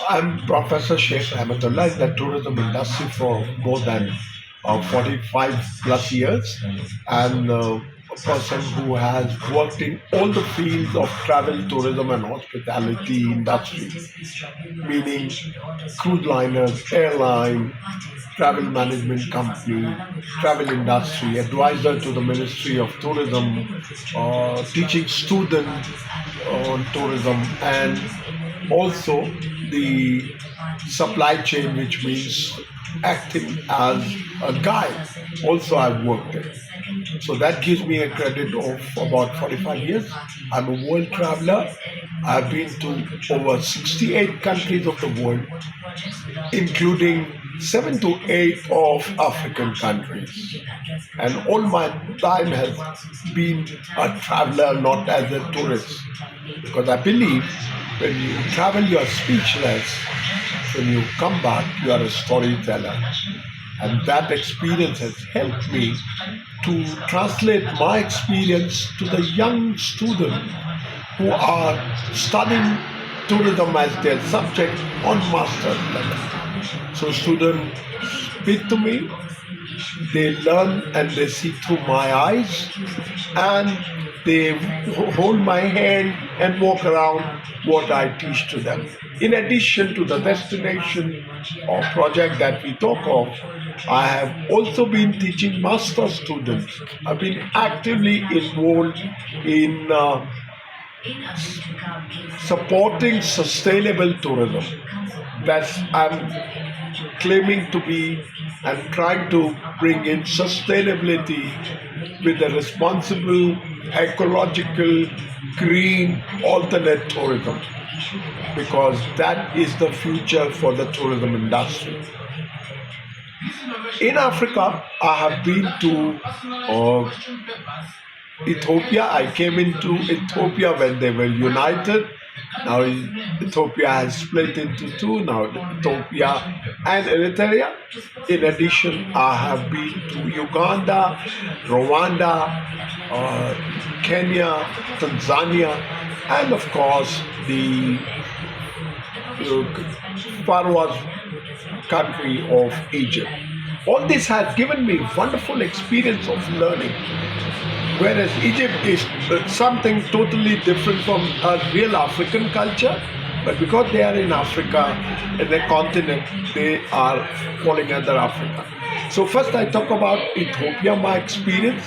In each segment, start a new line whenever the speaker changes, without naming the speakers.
I'm Professor Shaikh Rahmatullah in the tourism industry for more than 45 plus years, and a person who has worked in all the fields of travel, tourism, and hospitality industry, meaning cruise liners, airline, travel management company, travel industry, advisor to the Ministry of Tourism, teaching students on tourism, and also the supply chain, which means acting as a guide. Also, I've worked there. So that gives me a credit of about 45 years. I'm a world traveler. I've been to over 68 countries of the world, including 7 to 8 of African countries. And all my time has been a traveler, not as a tourist. Because I believe when you travel, you are speechless. When you come back, you are a storyteller. And that experience has helped me to translate my experience to the young students who are studying tourism as their subject on master's level. So students speak to me, they learn and they see through my eyes, and they hold my hand and walk around what I teach to them. In addition to the destination or project that we talk of, I have also been teaching master students. I've been actively involved in supporting sustainable tourism. That's I'm claiming to be and trying to bring in sustainability with a responsible, ecological, green, alternate tourism, because that is the future for the tourism industry. In Africa, I have been to Ethiopia. I came into Ethiopia when they were united. Now Ethiopia has split into two, now Ethiopia and Eritrea. In addition, I have been to Uganda, Rwanda, uh, Kenya, Tanzania, and of course the Pharaoh's country of Egypt. All this has given me wonderful experience of learning. Whereas Egypt is something totally different from a real African culture, but because they are in Africa, in the continent, they are falling under Africa. So first I talk about Ethiopia, my experience.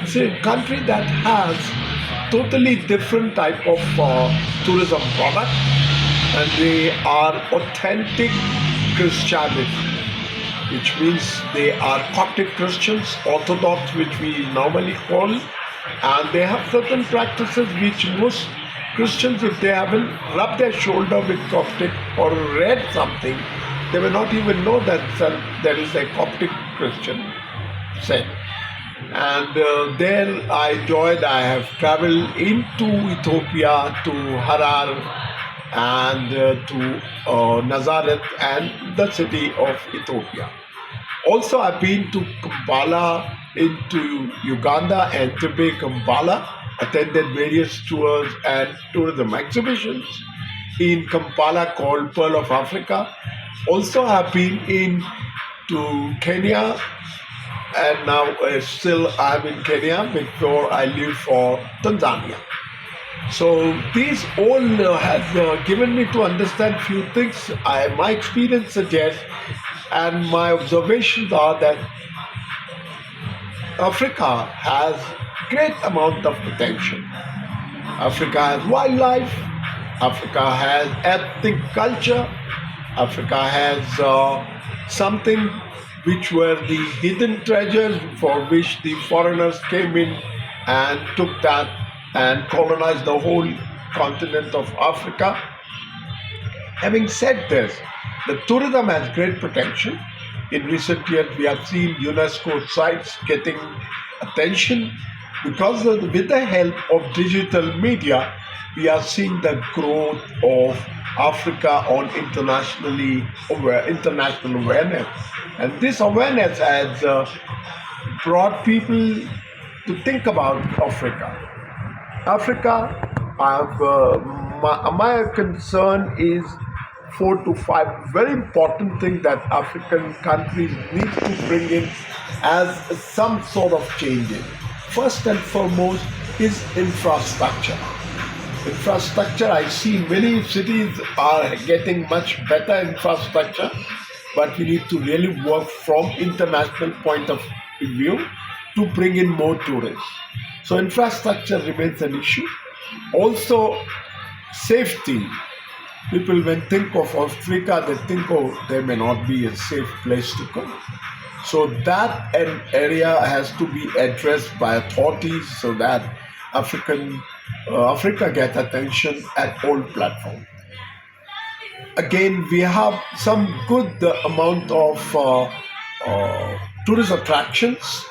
It's a country that has totally different type of tourism product, and they are authentic Christianity, which means they are Coptic Christians, Orthodox, which we normally call, and they have certain practices which most Christians, if they haven't rubbed their shoulder with Coptic or read something, they will not even know that there is a Coptic Christian sect. And there I have traveled into Ethiopia, to Harar, and to Nazareth and the city of Ethiopia. Also, I've been to Kampala, into Uganda, and Entebbe, Kampala, attended various tours and tourism exhibitions in Kampala called Pearl of Africa. Also, I've been in to Kenya, and now still I'm in Kenya before I leave for Tanzania. So these all has given me to understand few things. My experience suggests, and my observations are that Africa has great amount of potential. Africa has wildlife. Africa has ethnic culture. Africa has something which were the hidden treasures for which the foreigners came in and took that and colonized the whole continent of Africa. Having said this, the tourism has great potential. In recent years, we have seen UNESCO sites getting attention because with the help of digital media, we are seeing the growth of Africa on international awareness, and this awareness has brought people to think about Africa. Africa, my concern is four to five very important things that African countries need to bring in as some sort of change in. First and foremost is infrastructure. Infrastructure, I see many cities are getting much better infrastructure, but we need to really work from international point of view to bring in more tourists. So infrastructure remains an issue. Also, safety. People when think of Africa, they think, oh, there may not be a safe place to go. So that an area has to be addressed by authorities so that Africa get attention at all platforms. Again, we have some good amount of tourist attractions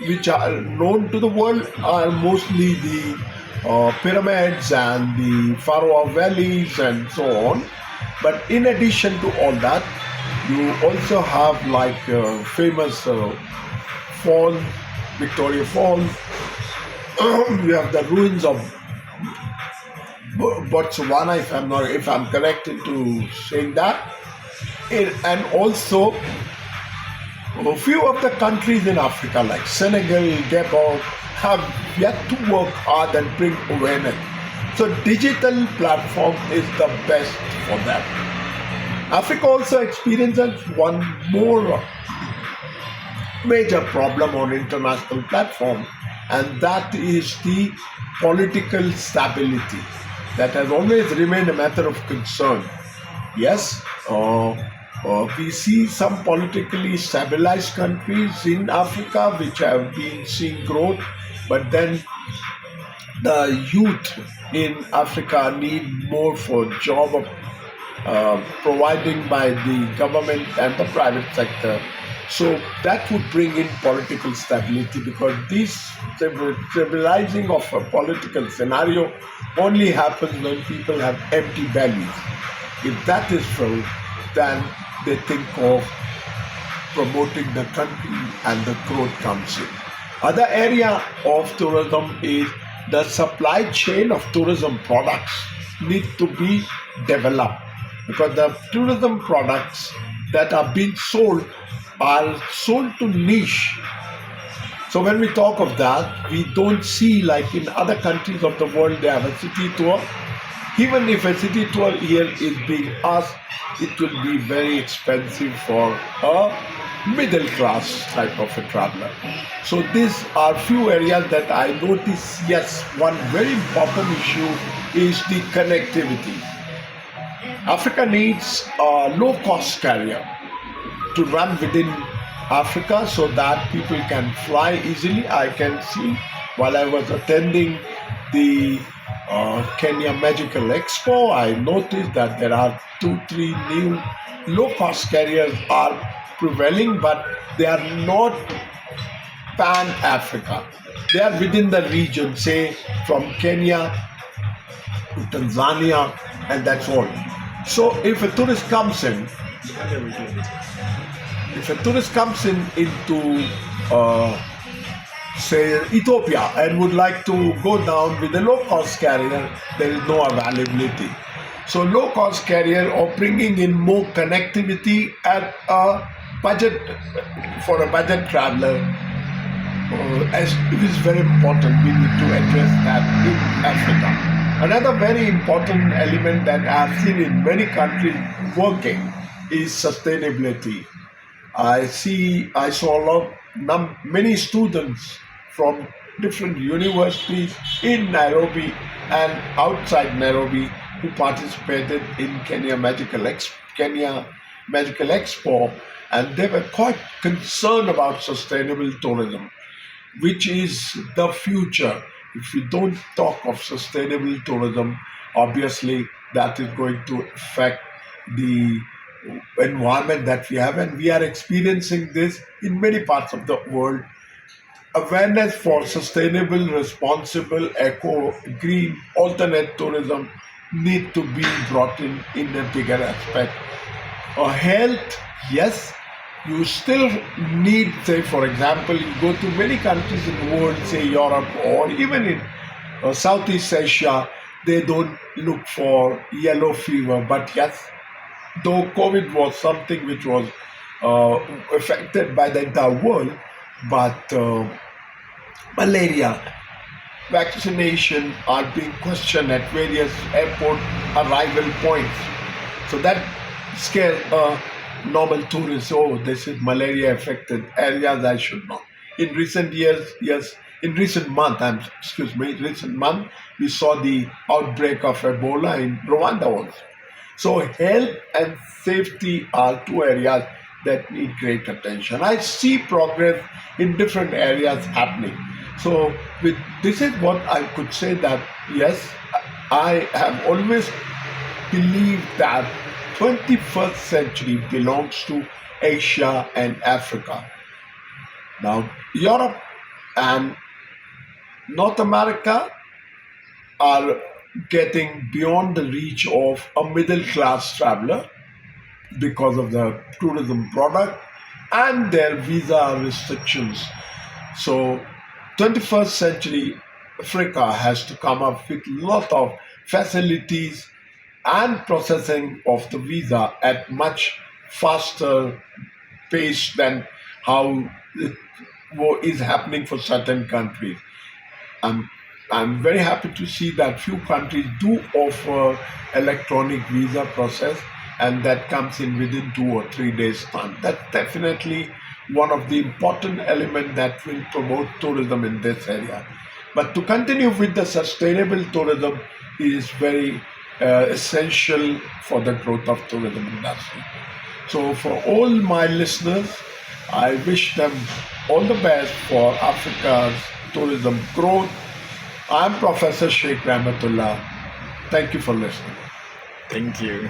which are known to the world are mostly the pyramids and the Pharaoh valleys and so on. But in addition to all that, you also have like famous falls, Victoria Falls. You have the ruins of Botswana, if I'm correct into saying that, and also a few of the countries in Africa like Senegal, Gabon have yet to work hard and bring awareness. So digital platform is the best for them. Africa also experiences one more major problem on international platform, and that is the political stability. That has always remained a matter of concern. Yes, we see some politically stabilized countries in Africa which have been seeing growth, but then the youth in Africa need more for job providing by the government and the private sector. So that would bring in political stability because this stabilizing of a political scenario only happens when people have empty bellies. If that is filled, then they think of promoting the country and the growth comes in. Other area of tourism is the supply chain of tourism products need to be developed because the tourism products that are being sold are sold to niche. So when we talk of that, we don't see like in other countries of the world they have a city tour. Even if a city tour here is being asked, it will be very expensive for a middle class type of a traveler. So these are few areas that I notice. Yes, one very important issue is the connectivity. Africa needs a low-cost carrier to run within Africa so that people can fly easily. I can see while I was attending the Kenya Magical Expo, I noticed that there are 2, 3 new low-cost carriers are prevailing, but they are not pan-Africa. They are within the region, say from Kenya to Tanzania, and that's all. So if a tourist comes in, into say Ethiopia and would like to go down with a low-cost carrier, there is no availability. So low-cost carrier or bringing in more connectivity at a budget for a budget traveler as it is very important. We need to address that in Africa. Another very important element that I've seen in many countries working is sustainability. I saw many students from different universities in Nairobi and outside Nairobi who participated in Kenya Magical Expo, and they were quite concerned about sustainable tourism, which is the future. If we don't talk of sustainable tourism, obviously that is going to affect the environment that we have, and we are experiencing this in many parts of the world. Awareness for sustainable, responsible, eco, green, alternate tourism need to be brought in a bigger aspect. Health, yes, you still need, say, for example, you go to many countries in the world, say Europe or even in Southeast Asia, they don't look for yellow fever, but yes, though COVID was something which was uh, affected by the entire world, but malaria vaccination are being questioned at various airport arrival points. So that scares normal tourists. Oh, this is malaria affected areas. I should not. In recent years, yes, in recent month, excuse me, recent month, we saw the outbreak of Ebola in Rwanda also. So health and safety are two areas that need great attention. I see progress in different areas happening. So with this is what I could say that yes, I have always believed that 21st century belongs to Asia and Africa. Now Europe and North America are getting beyond the reach of a middle class traveler because of the tourism product and their visa restrictions. So 21st century Africa has to come up with lot of facilities and processing of the visa at much faster pace than how it is happening for certain countries. I'm I'm very happy to see that few countries do offer electronic visa process and that comes in within 2 or 3 days time. That's definitely one of the important element that will promote tourism in this area. But to continue with the sustainable tourism is very essential for the growth of tourism industry. So for all my listeners, I wish them all the best for Africa's tourism growth. I'm Professor Shaikh Rahmatullah. Thank you for listening.
Thank you.